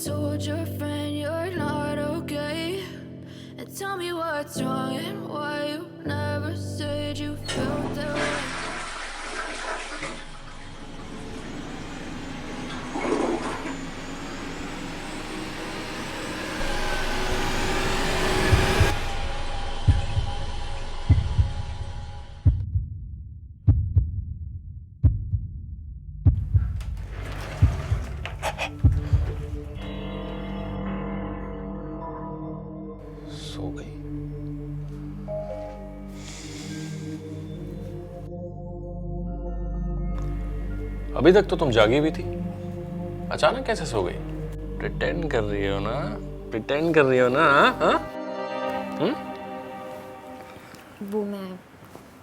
told your friend you're not okay? And tell me what's wrong and why you never said you felt that way. सो गई। अभी तक तो तुम जागी भी थी, अचानक कैसे सो गई? प्रिटेंड कर रही हो ना? प्रिटेंड कर रही हो ना? हाँ? वो मैं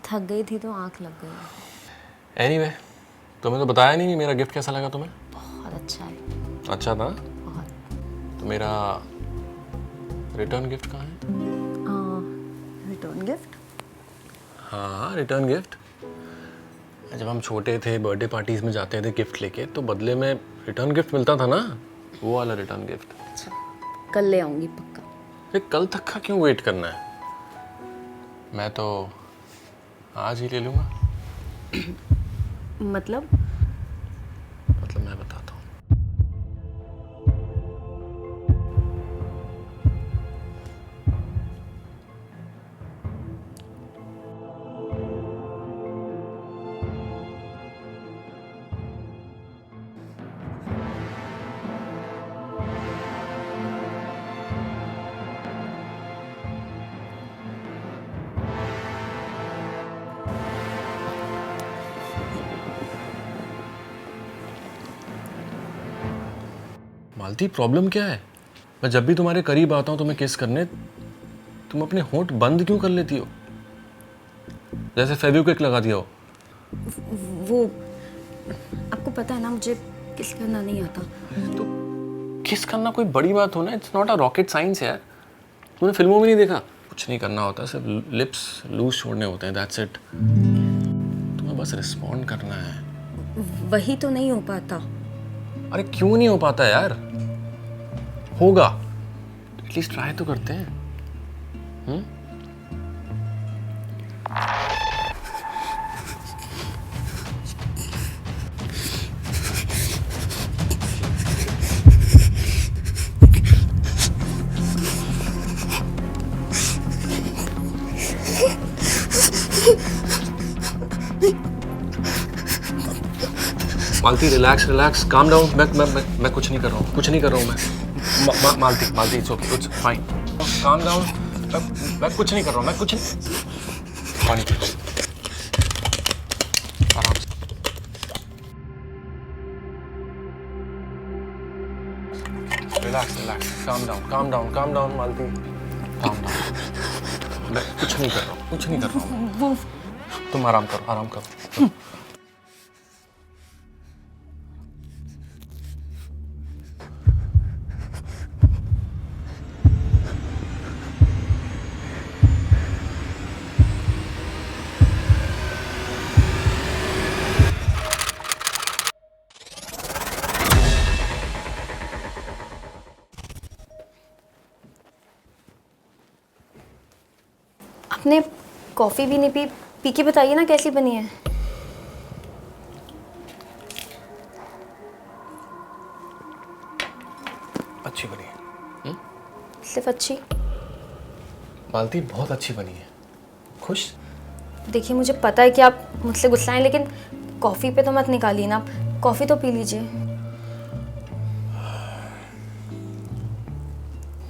थक गई थी तो आंख लग गई। एनीवे, तुम्हें तो बताया नहीं मेरा गिफ्ट कैसा लगा तुम्हें? बहुत अच्छा है। अच्छा था? बहुत। तो मेरा रिटर्न गिफ्ट कहाँ है? Return gift? हाँ, रिटर्न गिफ्ट। जब हम छोटे थे, बर्थडे पार्टीज में जाते थे गिफ्ट लेके, तो बदले में रिटर्न गिफ्ट मिलता था ना, वो वाला रिटर्न गिफ्ट। अच्छा, कल ले आऊंगी पक्का। ये कल तक का क्यों वेट करना है? मैं तो आज ही ले लूँगा। मतलब मैं बताता हूँ। मालती, प्रॉब्लम क्या है? मैं जब भी तुम्हारे करीब आता हूँ तुम्हें किस करने, तुम अपने होंठ बंद क्यों कर लेती हो? जैसे फेविक्विक लगा दिया हो। वो आपको पता है ना, मुझे किस करना नहीं आता। तो किस करना कोई बड़ी बात हो ना? It's not a rocket science यार। तूने फिल्मों में नहीं देखा? कुछ नहीं करना होता, सिर्फ लिप्स लूज छोड़ने होते हैं, दैट्स इट। तुम्हें बस रिस्पॉन्ड करना है। वही तो नहीं हो पाता। अरे क्यों नहीं हो पाता यार? होगा, एटलीस्ट ट्राई तो करते हैं। मालती, रिलैक्स रिलैक्स, काम डाउन। मैं कुछ नहीं कर रहा हूँ, कुछ नहीं कर रहा हूँ मैं। Malti it's okay, it's fine. Calm down. मैं कुछ नहीं कर रहा हूँ, मैं कुछ नहीं। पानी पी लो, आराम से। रिलैक्स रिलैक्स, काम डाउन मालती, काम डाउन। मैं कुछ नहीं कर रहा हूँ, कुछ नहीं कर रहा हूँ। तुम आराम करो, आराम करो। आपने कॉफ़ी भी नहीं पी के बताइए ना कैसी बनी है। अच्छी बनी है। सिर्फ अच्छी? मालती, बहुत अच्छी बनी है। खुश? देखिए, मुझे पता है कि आप मुझसे गुस्सा हैं, लेकिन कॉफ़ी पे तो मत निकालिए ना। कॉफ़ी तो पी लीजिए।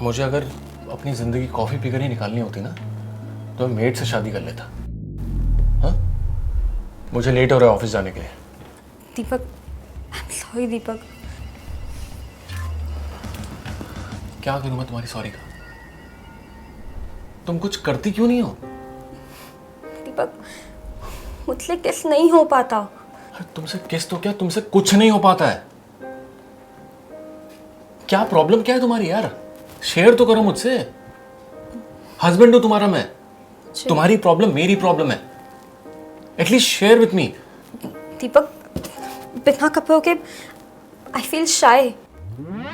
मुझे अगर अपनी जिंदगी कॉफी पीकर ही निकालनी होती ना, तो मैं मेड से शादी कर लेता। हाँ? मुझे लेट हो रहा है ऑफिस जाने के लिए। दीपक, आई एम सॉरी दीपक। क्या करूं मैं तुम्हारी सॉरी का? तुम कुछ करती क्यों नहीं हो? दीपक, मुझसे किस नहीं हो पाता। अरे तुमसे किस तो क्या, तुमसे कुछ नहीं हो पाता है। क्या प्रॉब्लम क्या है तुम्हारी यार? शेयर तो करो मुझसे। हस्बैंड हूं तुम्हारा मैं। तुम्हारी प्रॉब्लम मेरी प्रॉब्लम है। At least share with me. Deepak, बिना कपड़ों के आई फील शाय।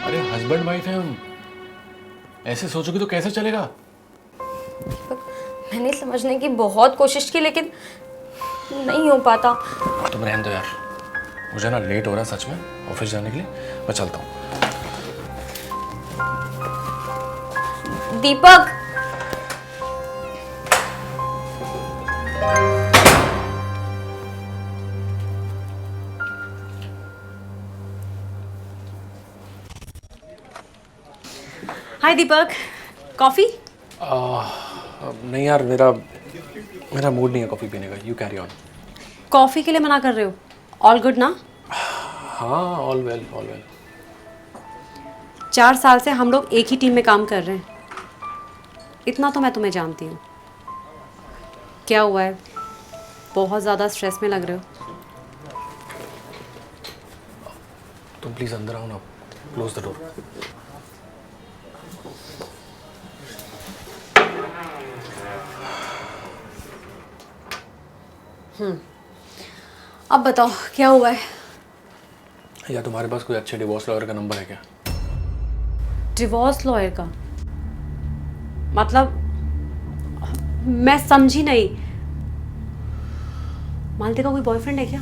अरे हस्बैंड वाइफ है हम, ऐसे सोचोगे तो कैसे चलेगा? मैंने समझने की बहुत कोशिश की लेकिन नहीं हो पाता। तुम रहने दो यार, मुझे ना लेट हो रहा है सच में ऑफिस जाने के लिए, मैं चलता हूँ। दीपक, हाय दीपक, कॉफी? नहीं यार, मेरा मूड नहीं है कॉफ़ी पीने का। You carry on. कॉफी के लिए मना कर रहे हो? ऑल गुड ना? हाँ, ऑल वेल ऑल वेल। 4 साल से हम लोग एक ही टीम में काम कर रहे हैं, इतना तो मैं तुम्हें जानती हूँ। क्या हुआ है, बहुत ज़्यादा स्ट्रेस में लग रहे हो? तुम प्लीज़ अंदर आओ ना, क्लोज द डोर। अब बताओ क्या हुआ है? या तुम्हारे पास कोई अच्छे डिवोर्स लॉयर का नंबर है क्या? डिवोर्स लॉयर का मतलब? मैं समझी नहीं। मालती का कोई बॉयफ्रेंड है क्या?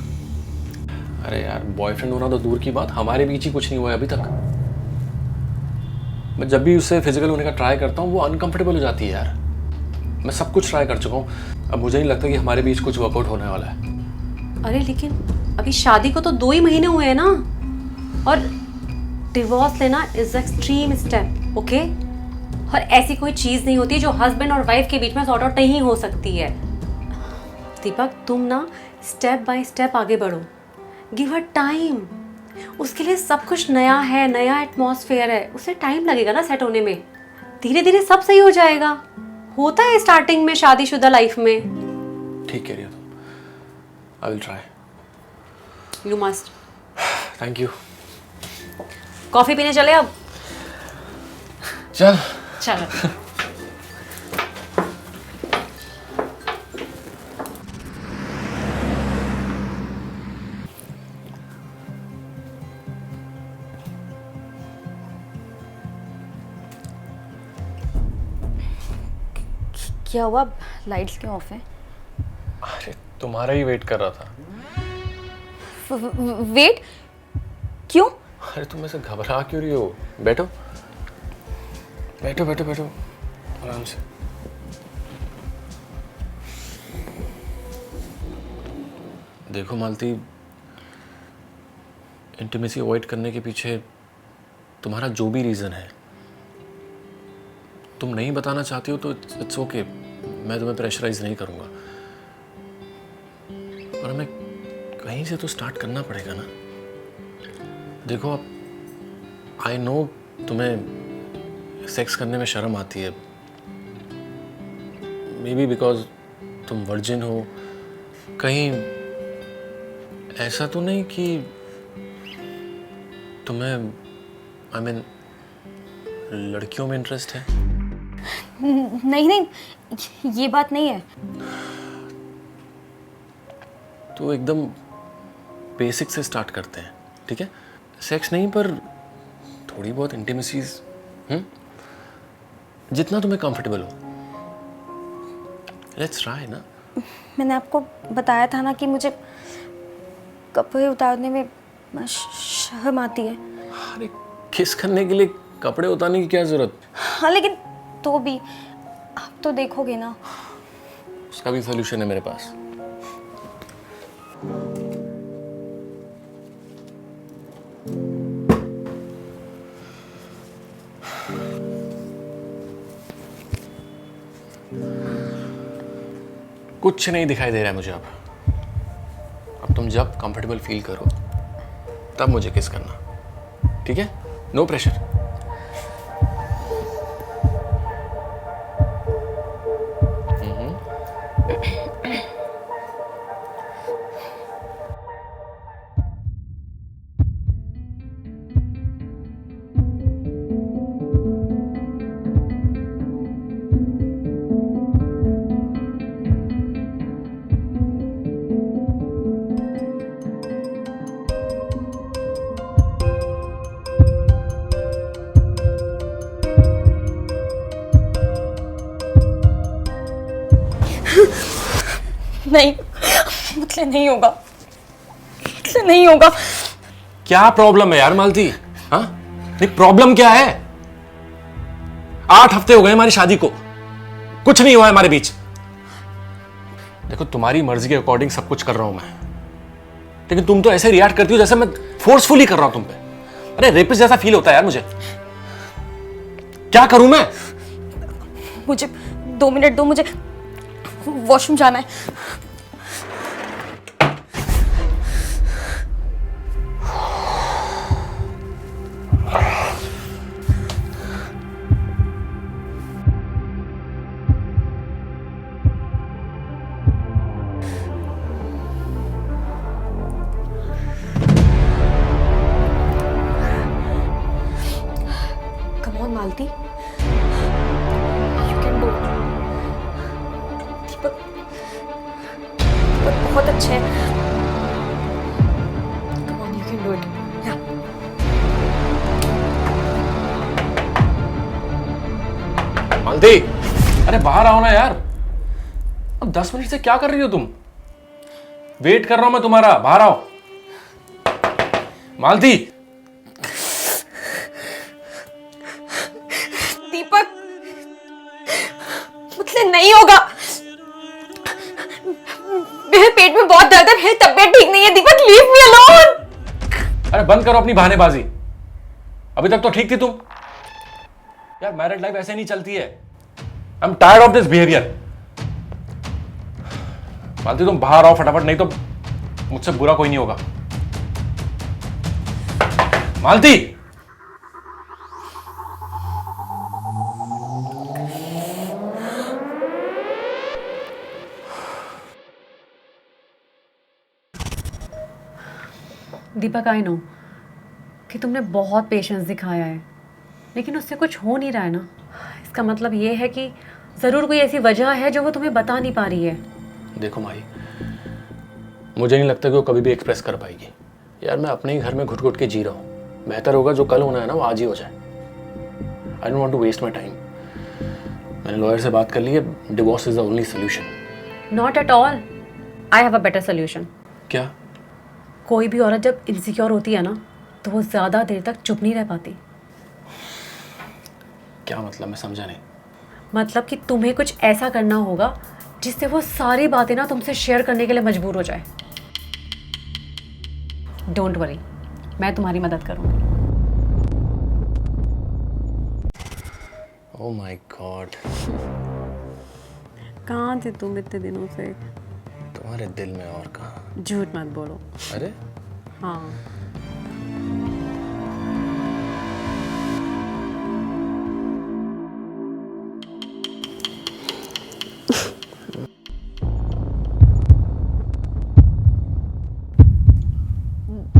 अरे यार, बॉयफ्रेंड होना तो दूर की बात, हमारे बीच ही कुछ नहीं हुआ है अभी तक। मैं जब भी उससे फिजिकल होने का ट्राई करता हूँ वो अनकंफर्टेबल हो जाती है यार। मैं सब कुछ ट्राई कर चुका हूँ, अब मुझे नहीं लगता कि हमारे बीच कुछ वर्कआउट होने वाला है। अरे लेकिन अभी शादी को तो 2 ही महीने हुए हैं ना, और डिवोर्स लेना इज एक्सट्रीम स्टेप, ओके? और ऐसी कोई चीज़ नहीं होती जो हस्बैंड और वाइफ के बीच में सॉर्ट आउट नहीं हो सकती है। दीपक, तुम ना स्टेप बाय स्टेप आगे बढ़ो, गिव हर टाइम। उसके लिए सब कुछ नया है, नया एटमॉस्फेयर है, उसे टाइम लगेगा ना सेट होने में। धीरे धीरे सब सही हो जाएगा, होता है स्टार्टिंग में शादीशुदा लाइफ में। ठीक कह रही हो तुम, I will try. You must. Thank you. Coffee पीने चले अब? चल चलो। क्या हुआ? लाइट्स क्यों ऑफ हैं? अरे तुम्हारा ही वेट कर रहा था। वेट क्यों? अरे तुम ऐसे घबरा क्यों रही हो? बैठो बैठो बैठो बैठो आराम से। देखो मालती, इंटीमेसी अवॉइड करने के पीछे तुम्हारा जो भी रीज़न है, तुम नहीं बताना चाहती हो तो इट्स ओके, मैं तुम्हें प्रेशराइज नहीं करूँगा। पर हमें कहीं से तो स्टार्ट करना पड़ेगा ना। देखो, अब आई नो तुम्हें सेक्स करने में शर्म आती है, मे बी बिकॉज तुम वर्जिन हो। कहीं ऐसा तो नहीं कि तुम्हें आई मीन लड़कियों में इंटरेस्ट है? नहीं नहीं, ये बात नहीं है। तो एकदम बेसिक से स्टार्ट करते हैं, ठीक है? सेक्स नहीं पर थोड़ी बहुत इंटीमेसीज, जितना तुम्हें कंफर्टेबल हो। लेट्स ट्राई ना। मैंने आपको बताया था ना कि मुझे कपड़े उतारने में शर्म आती है। अरे किस करने के लिए कपड़े उतारने की क्या जरूरत? हाँ लेकिन तो भी आप तो देखोगे ना। उसका भी सॉल्यूशन है मेरे पास। कुछ नहीं दिखाई दे रहा है मुझे अब तुम जब कंफर्टेबल फील करो तब मुझे किस करना, ठीक है? No pressure. नहीं, मुझसे नहीं होगा, मुझसे नहीं होगा। क्या प्रॉब्लम है यार मालती? हाँ, नहीं प्रॉब्लम क्या है? 8 हफ्ते हो गए हमारी शादी को, कुछ नहीं हुआ है हमारे बीच। देखो तुम्हारी मर्जी के अकॉर्डिंग सब कुछ कर रहा हूं मैं, लेकिन तुम तो ऐसे रिएक्ट करती हो जैसे मैं फोर्सफुली कर रहा हूं तुम पे। अरे रेपिस्ट जैसा फील होता है यार मुझे। क्या करूं मैं? मुझे 2 मिनट दो, मुझे वॉशरूम जाना है। Come on, Malti, you can do it. दीपक बहुत अच्छे हैं। Come on, you can do it. Yeah. मालती, अरे बाहर आओ ना यार। अब 10 मिनट से क्या कर रही हो तुम? वेट कर रहा हूं मैं तुम्हारा, बाहर आओ। मालती, दीपक, मुझसे नहीं होगा। मेरे पेट में बहुत दर्द है, मेरी तबीयत ठीक नहीं है। दीपक, लीव मी अलोन। अरे बंद करो अपनी बहानेबाजी। अभी तक तो ठीक थी तुम। यार मैरिड लाइफ ऐसे नहीं चलती है। I am tired of this behaviour. Malti तुम बाहर आओ फटाफट, नहीं तो मुझसे बुरा कोई नहीं होगा। मालती, दीपक, आई नो कि तुमने बहुत पेशेंस दिखाया है, लेकिन उससे कुछ हो नहीं रहा है ना। इसका मतलब ये है कि ज़रूर कोई ऐसी वजह है जो वो तुम्हें बता नहीं पा रही है। देखो माही, मुझे नहीं लगता कि वो कभी भी एक्सप्रेस कर पाएगी। यार मैं अपने ही घर में घुट घुट के जी रहा हूँ। बेहतर होगा जो कल होना है ना वो आज ही हो जाए। I don't want to waste my time. मैंने लॉयर से बात कर ली है, divorce is the only solution. Not at all, I have a better solution. क्या? कोई भी औरत जब इनसिक्योर होती है ना, तो वो ज़्यादा देर तक चुप नहीं रह पाती। क्या मतलब? मैं समझा नहीं। मतलब कि तुम्हें कुछ ऐसा करना होगा जिससे वो सारी बातें ना तुमसे शेयर करने के लिए मजबूर हो जाए। डोंट वरी, मैं तुम्हारी मदद करूंगी। ओह माय गॉड, कहाँ थे तुम इतने दिनों से? तुम्हारे दिल में और कहाँ। झूठ मत बोलो। अरे हाँ,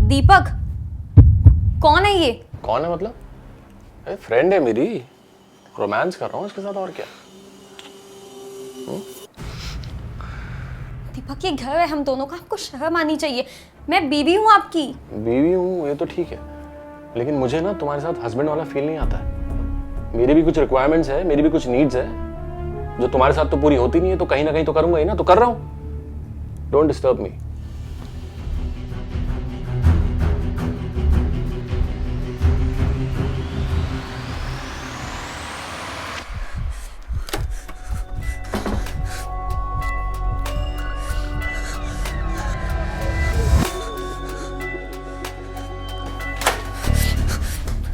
दीपक, कौन है ये? कौन है मतलब? अरे फ्रेंड है मेरी, रोमांस कर रहा हूँ उसके साथ, और क्या। दीपक, ये घर है हम दोनों का, आपको शर्म आनी चाहिए। मैं बीवी हूँ आपकी। बीवी हूँ ये तो ठीक है, लेकिन मुझे ना तुम्हारे साथ हस्बैंड वाला फील नहीं आता है। मेरी भी कुछ रिक्वायरमेंट्स है, मेरी भी कुछ नीड्स है जो तुम्हारे साथ तो पूरी होती नहीं है, तो कहीं ना कहीं तो करूंगा ही ना, तो कर रहा हूँ। Don't disturb me.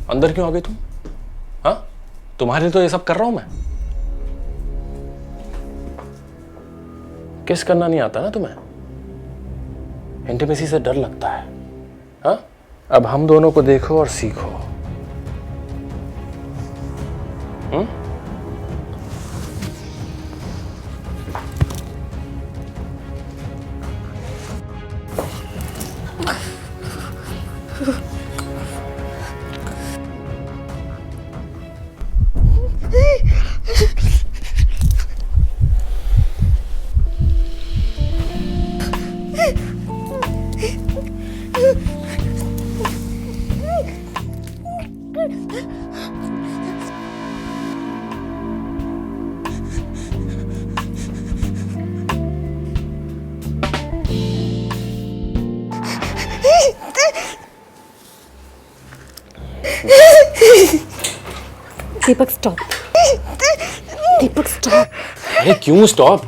अंदर क्यों आ गई तुम? हाँ, तुम्हारे लिए तो ये सब कर रहा हूं मैं। किस करना नहीं आता ना तुम्हें? इंटीमेसी से डर लगता है। हाँ, अब हम दोनों को देखो और सीखो। दीपक स्टॉप, दीपक स्टॉप। अरे क्यों स्टॉप?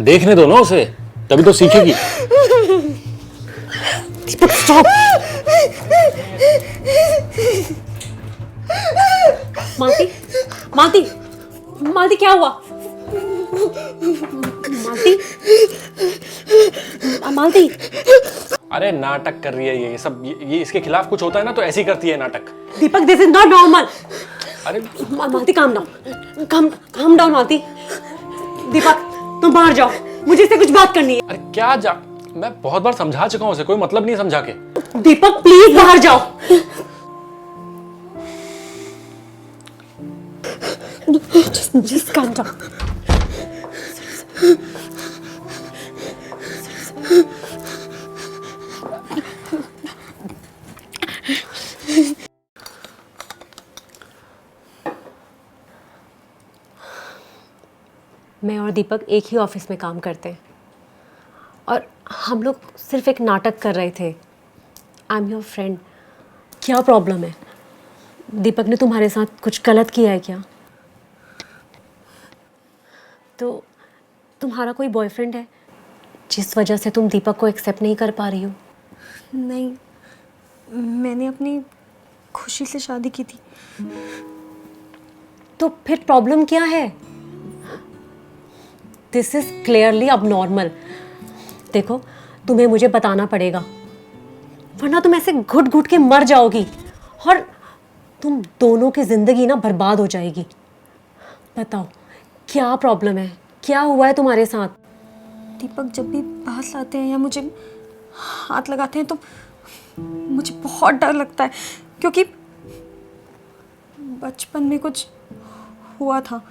देखने दो ना उसे, तभी तो सीखेगी। दीपक स्टॉप। मालती, मालती, मालती क्या हुआ? मालती, मालती। अरे नाटक कर रही है ये सब, ये इसके खिलाफ कुछ होता है ना तो ऐसी करती है नाटक। दीपक, दिस इज नॉट नॉर्मल। अरे मालती काम डाउन, काम डाउन मालती। दीपक तुम बाहर जाओ, मुझे इससे कुछ बात करनी है। अरे क्या जा, मैं बहुत बार समझा चुका हूं उसे, कोई मतलब नहीं समझा के। दीपक प्लीज बाहर जाओ। just calm down. मैं और दीपक एक ही ऑफिस में काम करते हैं और हम लोग सिर्फ एक नाटक कर रहे थे। I am your friend. क्या प्रॉब्लम है? दीपक ने तुम्हारे साथ कुछ गलत किया है क्या? तो तुम्हारा कोई बॉयफ्रेंड है जिस वजह से तुम दीपक को एक्सेप्ट नहीं कर पा रही हो? नहीं, मैंने अपनी खुशी से शादी की थी। तो फिर प्रॉब्लम क्या है? This is clearly abnormal. देखो, तुम्हें मुझे बताना पड़ेगा वरना तुम ऐसे घुट घुट के मर जाओगी और तुम दोनों की जिंदगी ना बर्बाद हो जाएगी। बताओ क्या प्रॉब्लम है, क्या हुआ है तुम्हारे साथ? दीपक जब भी पास आते हैं या मुझे हाथ लगाते हैं तो मुझे बहुत डर लगता है, क्योंकि बचपन में कुछ हुआ था।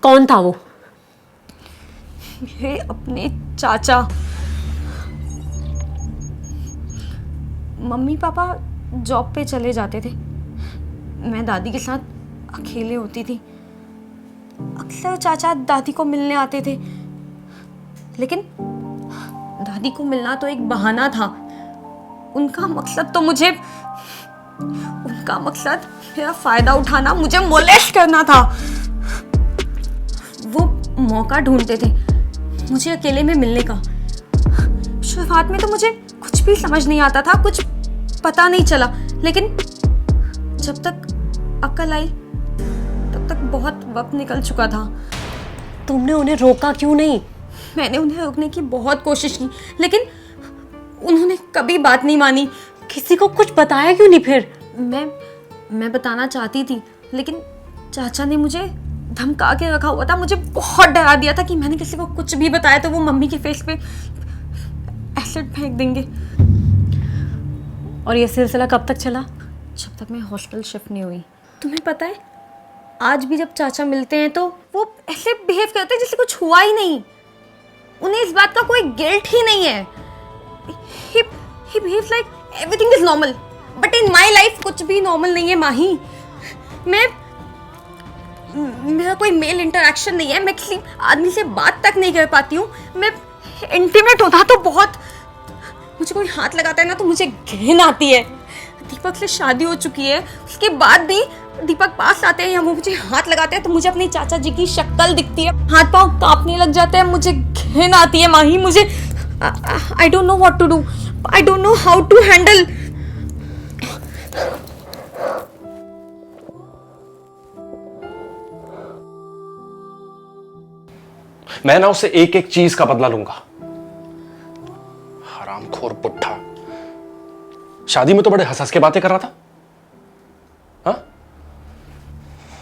कौन था वो? मेरे अपने चाचा। मम्मी पापा जॉब पे चले जाते थे, मैं दादी के साथ अकेले होती थी। अक्सर चाचा दादी को मिलने आते थे, लेकिन दादी को मिलना तो एक बहाना था। उनका मकसद मेरा फायदा उठाना, मुझे मोलेस्ट करना था। वो मौका ढूंढते थे मुझे अकेले में मिलने का। शुरुआत में तो मुझे कुछ भी समझ नहीं आता था, कुछ पता नहीं चला, लेकिन जब तक अक्ल आई तब तक बहुत वक्त निकल चुका था। तुमने उन्हें रोका क्यों नहीं? मैंने उन्हें रोकने की बहुत कोशिश की, लेकिन उन्होंने कभी बात नहीं मानी। किसी को कुछ बताया क्यों नहीं फिर? मैं बताना चाहती थी, लेकिन चाचा ने मुझे धमका के रखा हुआ था। मुझे बहुत डरा दिया था कि मैंने किसी को कुछ भी बताया तो वो मम्मी के फेस पे एसिड फेंक देंगे। और ये सिलसिला कब तक चला? जब तक मैं हॉस्टल शिफ्ट नहीं हुई। तुम्हें पता है, आज भी जब चाचा मिलते हैं तो वो ऐसे बिहेव करते हैं जैसे कुछ हुआ ही नहीं। उन्हें इस बात का कोई गिल्ट ही नहीं है। He behaves like everything is normal, but in my life कुछ भी नॉर्मल नहीं है माही। मेरा कोई मेल इंटरेक्शन नहीं है, मैं किसी आदमी से बात तक नहीं कर पाती हूँ। मैं इंटीमेट होता तो बहुत, मुझे कोई हाथ लगाता है ना तो मुझे घिन आती है। दीपक से शादी हो चुकी है, उसके बाद भी दीपक पास आते हैं या वो मुझे हाथ लगाते हैं तो मुझे अपने चाचा जी की शक्ल दिखती है, हाथ पाँव कांपने लग जाते हैं, मुझे घिन आती है माही। मुझे I don't know what to do. I don't know how to handle. मैं ना उससे एक एक चीज का बदला लूंगा। हरामखोर पुट्ठा, शादी में तो बड़े हंस हंस के बातें कर रहा था। हाँ,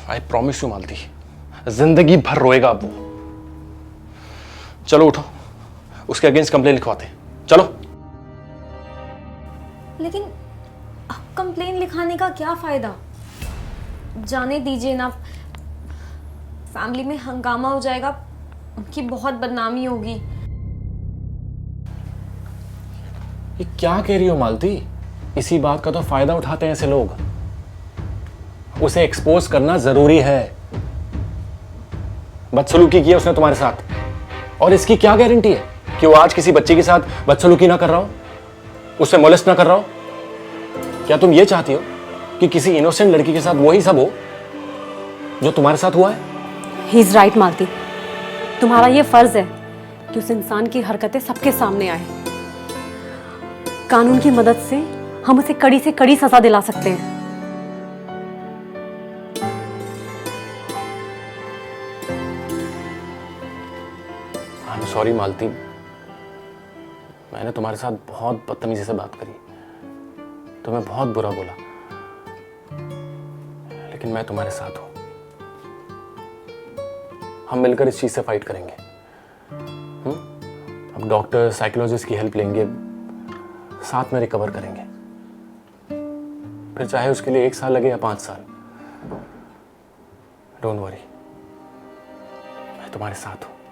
आई प्रॉमिस यू मालती, जिंदगी भर रोएगा अब वो। चलो उठो, उसके अगेंस्ट कंप्लेन लिखवाते हैं। चलो। लेकिन अब कंप्लेन लिखाने का क्या फायदा? जाने दीजिए ना, फैमिली में हंगामा हो जाएगा, उनकी बहुत बदनामी होगी। ये क्या कह रही हो मालती? इसी बात का तो फायदा उठाते हैं ऐसे लोग। उसे एक्सपोज करना जरूरी है। बदसलूकी की है उसने तुम्हारे साथ, और इसकी क्या गारंटी है कि वो आज किसी बच्चे के साथ बदसलूकी ना कर रहा हो, उससे मोलेस्ट ना कर रहा हो? क्या तुम ये चाहती हो कि किसी इनोसेंट लड़की के साथ वही सब हो जो तुम्हारे साथ हुआ है? ही इज राइट मालती, तुम्हारा ये फर्ज है कि उस इंसान की हरकतें सबके सामने आए। कानून की मदद से हम उसे कड़ी से कड़ी सजा दिला सकते हैं। आई एम सॉरी मालती, मैंने तुम्हारे साथ बहुत बदतमीजी से बात करी, तुम्हें बहुत बुरा बोला, लेकिन मैं तुम्हारे साथ हूं। हम मिलकर इस चीज से फाइट करेंगे। अब डॉक्टर साइकोलॉजिस्ट की हेल्प लेंगे, साथ में रिकवर करेंगे, फिर चाहे उसके लिए 1 साल लगे या 5 साल। डोंट वरी, मैं तुम्हारे साथ हूं।